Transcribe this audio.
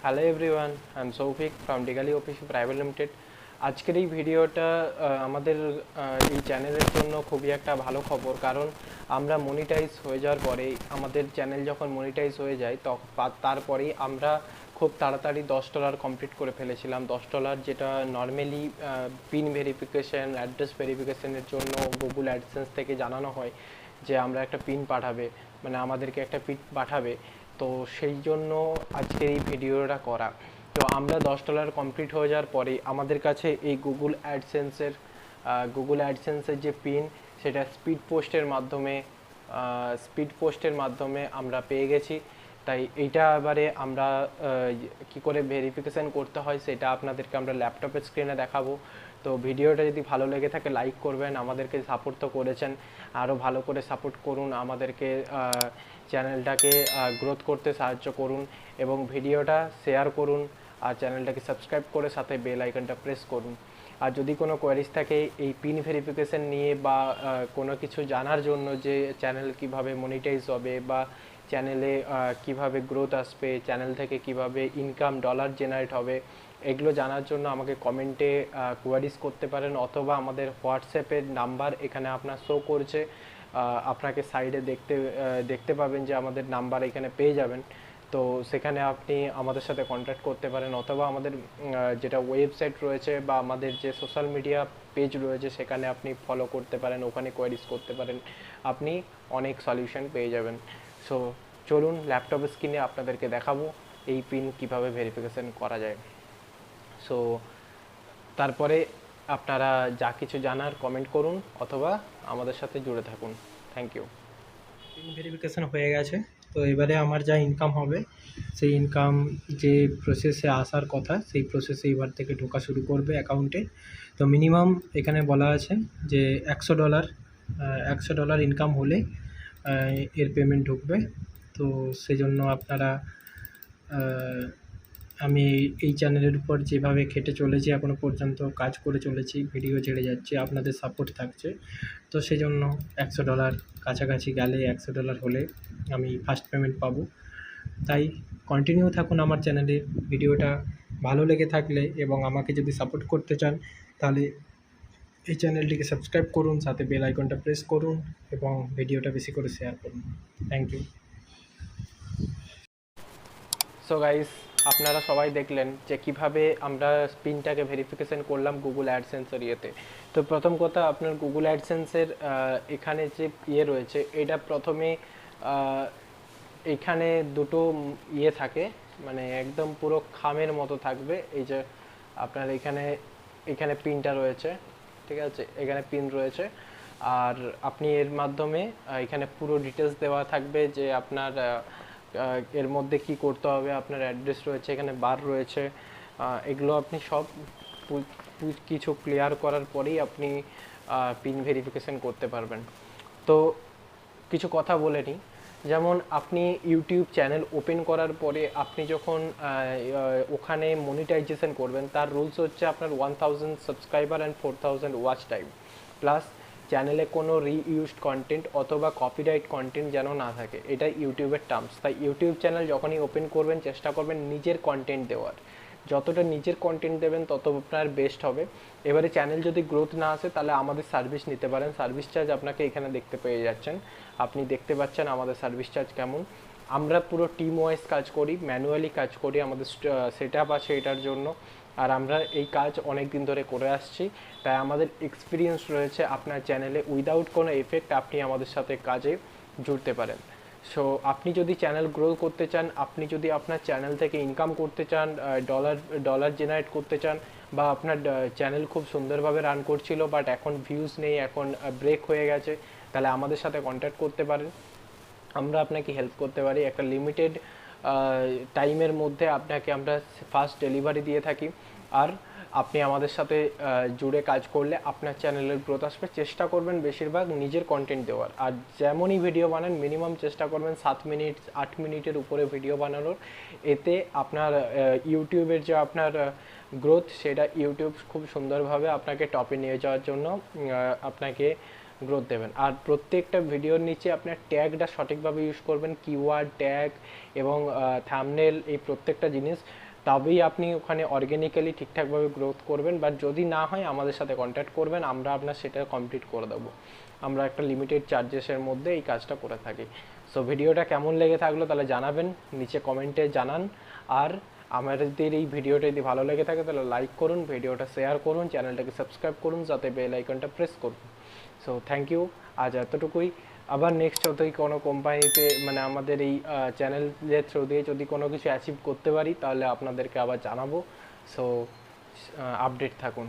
Hello everyone, I am Souvik from Bengali official private limited. আজকের এই ভিডিওটা আমাদের এই চ্যানেলের জন্য খুবই একটা ভালো খবর, কারণ আমরা মনিটাইজ হয়ে যাওয়ার পরে আমাদের চ্যানেল যখন মনিটাইজ হয়ে যায় তারপরেই আমরা খুব তাড়াতাড়ি $10 কমপ্লিট করে ফেলেছিলাম। $10 যেটা নর্মালি পিন ভেরিফিকেশন, অ্যাড্রেস ভেরিফিকেশনের জন্য গুগল অ্যাডসেন্স থেকে জানানো হয় যে আমরা একটা পিন পাঠাবে, মানে আমাদেরকে একটা পিন পাঠাবে। তো সেই জন্য আজকের এই ভিডিওটা করা। তো আমরা $10 কমপ্লিট হয়ে যাওয়ার পরে আমাদের কাছে এই গুগল অ্যাডসেন্সের যে পিন, সেটা স্পিড পোস্টের মাধ্যমে আমরা পেয়ে গেছি। তাই এইটা এবারে আমরা কি করে ভেরিফিকেশান করতে হয় সেটা আপনাদেরকে আমরা ল্যাপটপের স্ক্রিনে দেখাবো। তো ভিডিওটা যদি ভালো লেগে থাকে লাইক করবেন, আমাদেরকে সাপোর্ট তো করেছেন, আরও ভালো করে সাপোর্ট করুন, আমাদেরকে চ্যানেলটাকে গ্রোথ করতে সাহায্য করুন এবং ভিডিওটা শেয়ার করুন আর চ্যানেলটাকে সাবস্ক্রাইব করে সাথে বেল আইকনটা প্রেস করুন। আর যদি কোনো কোয়ারিজ থাকে এই পিন ভেরিফিকেশান নিয়ে বা কোনো কিছু জানার জন্য, যে চ্যানেল কিভাবে মনিটাইজ হবে বা চ্যানেলে কিভাবে গ্রোথ আসবে, চ্যানেল থেকে কিভাবে ইনকাম ডলার জেনারেট হবে, এগুলো জানার জন্য আমাকে কমেন্টে কোয়ারিজ করতে পারেন, অথবা আমাদের হোয়াটসঅ্যাপের নাম্বার এখানে আপনার শো করছে, আপনাকে সাইডে দেখতে পাবেন যে আমাদের নাম্বার এখানে পেয়ে যাবেন। তো সেখানে আপনি আমাদের সাথে কন্ট্যাক্ট করতে পারেন, অথবা আমাদের যেটা ওয়েবসাইট রয়েছে বা আমাদের যে সোশ্যাল মিডিয়া পেজ রয়েছে সেখানে আপনি ফলো করতে পারেন, ওখানে কোয়ারিজ করতে পারেন, আপনি অনেক সলিউশন পেয়ে যাবেন। সো চলুন ল্যাপটপের স্ক্রিনে আপনাদেরকে দেখাবো এই পিন কিভাবে ভেরিফিকেশন করা যায়। সো তারপরে আপনারা যা কিছু জানার কমেন্ট করুন অথবা আমাদের সাথে জুড়ে থাকুন। Thank you. পিন ভেরিফিকেশান হয়ে গেছে। তো এবারে আমার যা ইনকাম হবে, সেই ইনকাম যে প্রসেসে আসার কথা সেই প্রসেসে এবার থেকে ঢোকা শুরু করবে অ্যাকাউন্টে। তো মিনিমাম এখানে বলা আছে যে $100 ইনকাম হলে এর পেমেন্ট ঢুকবে। তো সেজন্য আপনারা আমি এই চ্যানেলের উপর যেভাবে খেটে চলেছি, এখনও পর্যন্ত কাজ করে চলেছি, ভিডিও ছেড়ে যাচ্ছে, আপনাদের সাপোর্ট থাকছে, তো সেই জন্য $100 কাছাকাছি গেলে, $100 হলে আমি ফার্স্ট পেমেন্ট পাবো। তাই কন্টিনিউ থাকুন আমার চ্যানেলে। ভিডিওটা ভালো লেগে থাকলে এবং আমাকে যদি সাপোর্ট করতে চান তাহলে এই চ্যানেলটিকে সাবস্ক্রাইব করুন, সাথে বেল আইকনটা প্রেস করুন এবং ভিডিওটা বেশি করে শেয়ার করুন। Thank you. সো গাইস, আপনারা সবাই দেখলেন যে কিভাবে আমরা পিনটাকে ভেরিফিকেশন করলাম গুগল অ্যাডসেন্সের ইয়েতে। তো প্রথম কথা, আপনার গুগল অ্যাডসেন্সের এখানে যে রয়েছে, এটা প্রথমে এখানে দুটো ইয়ে থাকে, মানে একদম পুরো খামের মতো থাকবে। এই যে আপনার এখানে পিনটা রয়েছে, ঠিক আছে, এখানে পিন রয়েছে, আর আপনি এর মাধ্যমে এখানে পুরো ডিটেলস দেওয়া থাকবে যে আপনার এর মধ্যে কি করতে হবে। আপনার অ্যাড্রেস রয়েছে, এখানে বার রয়েছে, এগুলো আপনি সব কিছু ক্লিয়ার করার পরেই আপনি পিন ভেরিফিকেশন করতে পারবেন। তো কিছু কথা বলে নিই। যেমন আপনি ইউটিউব চ্যানেল ওপেন করার পরে আপনি যখন ওখানে মনিটাইজেশন করবেন, তার রুলস হচ্ছে আপনার 1000 subscriber and 4000 watch time, plus চ্যানেলে কোনো রিইউজড কন্টেন্ট অথবা কপিরাইট কন্টেন্ট যেন না থাকে, এটা ইউটিউবের টার্মস। তাই ইউটিউব চ্যানেল যখনই ওপেন করবেন চেষ্টা করবেন নিজের কন্টেন্ট দেওয়ার, যতটা নিজের কন্টেন্ট দেবেন তত আপনার বেস্ট হবে। এবারে চ্যানেল যদি গ্রোথ না আসে তাহলে আমাদের সার্ভিস নিতে পারেন। সার্ভিস চার্জ আপনাকে এখানে দেখতে পেয়ে যাচ্ছেন, আপনি দেখতে পাচ্ছেন আমাদের সার্ভিস চার্জ কেমন। আমরা পুরো টিম ওয়াইজ কাজ করি, ম্যানুয়ালি কাজ করি, আমাদের সেট আপ আছে এটার জন্য, আর আমরা এই কাজ অনেক দিন ধরে করে আসছি। তাই আমাদের এক্সপিরিয়েন্স রয়েছে আপনার চ্যানেলে, উইদাউট কোনো এফেক্ট আপনি আমাদের সাথে কাজে জুড়তে পারেন। সো আপনি যদি চ্যানেল গ্রো করতে চান, আপনি যদি আপনার চ্যানেল থেকে ইনকাম করতে চান, ডলার জেনারেট করতে চান, বা আপনার চ্যানেল খুব সুন্দরভাবে রান করছিল বাট এখন ভিউজ নেই, এখন ব্রেক হয়ে গেছে, তাহলে আমাদের সাথে কন্ট্যাক্ট করতে পারেন, আমরা আপনাকে হেল্প করতে পারি। একটা লিমিটেড টাইমের মধ্যে আপনাকে আমরা ফাস্ট ডেলিভারি দিয়ে থাকি, আর আপনি আমাদের সাথে জুড়ে কাজ করলে আপনার চ্যানেলের গ্রোথ আসবে। চেষ্টা করবেন বেশিরভাগ নিজের কন্টেন্ট দেওয়ার, আর যেমনই ভিডিও বানান মিনিমাম চেষ্টা করবেন 7 মিনিট 8 মিনিটের উপরে ভিডিও বানানোর। এতে আপনার ইউটিউবের যে আপনার গ্রোথ, সেটা ইউটিউব খুব সুন্দরভাবে আপনাকে টপে নিয়ে যাওয়ার জন্য আপনাকে গ্রোথ দেবেন। আর প্রত্যেকটা ভিডিওর নিচে আপনার ট্যাগটা সঠিকভাবে ইউজ করবেন, কিওয়ার্ড ট্যাগ এবং থাম্বনেল, এই প্রত্যেকটা জিনিস তবেই আপনি ওখানে অর্গ্যানিক্যালি ঠিকঠাকভাবে গ্রোথ করবেন। বাট যদি না হয় আমাদের সাথে কন্ট্যাক্ট করবেন, আমরা আপনার সেটা কমপ্লিট করে দেবো। আমরা একটা লিমিটেড চার্জেসের মধ্যে এই কাজটা করে থাকি। সো ভিডিওটা কেমন লেগে থাকলো তাহলে জানাবেন, নিচে কমেন্টে জানান। আর আমাদের এই ভিডিওটা যদি ভালো লেগে থাকে তাহলে লাইক করুন, ভিডিওটা শেয়ার করুন, চ্যানেলটাকে সাবস্ক্রাইব করুন, যাতে বেল আইকনটা প্রেস করুন। সো থ্যাংক ইউ, আজ এতটুকুই। আবার নেক্সট যদি কোনো কোম্পানিতে মানে আমাদের এই চ্যানেলের থ্রু দিয়ে যদি কোনো কিছু অ্যাচিভ করতে পারি তাহলে আপনাদেরকে আবার জানাবো। সো আপডেট থাকুন।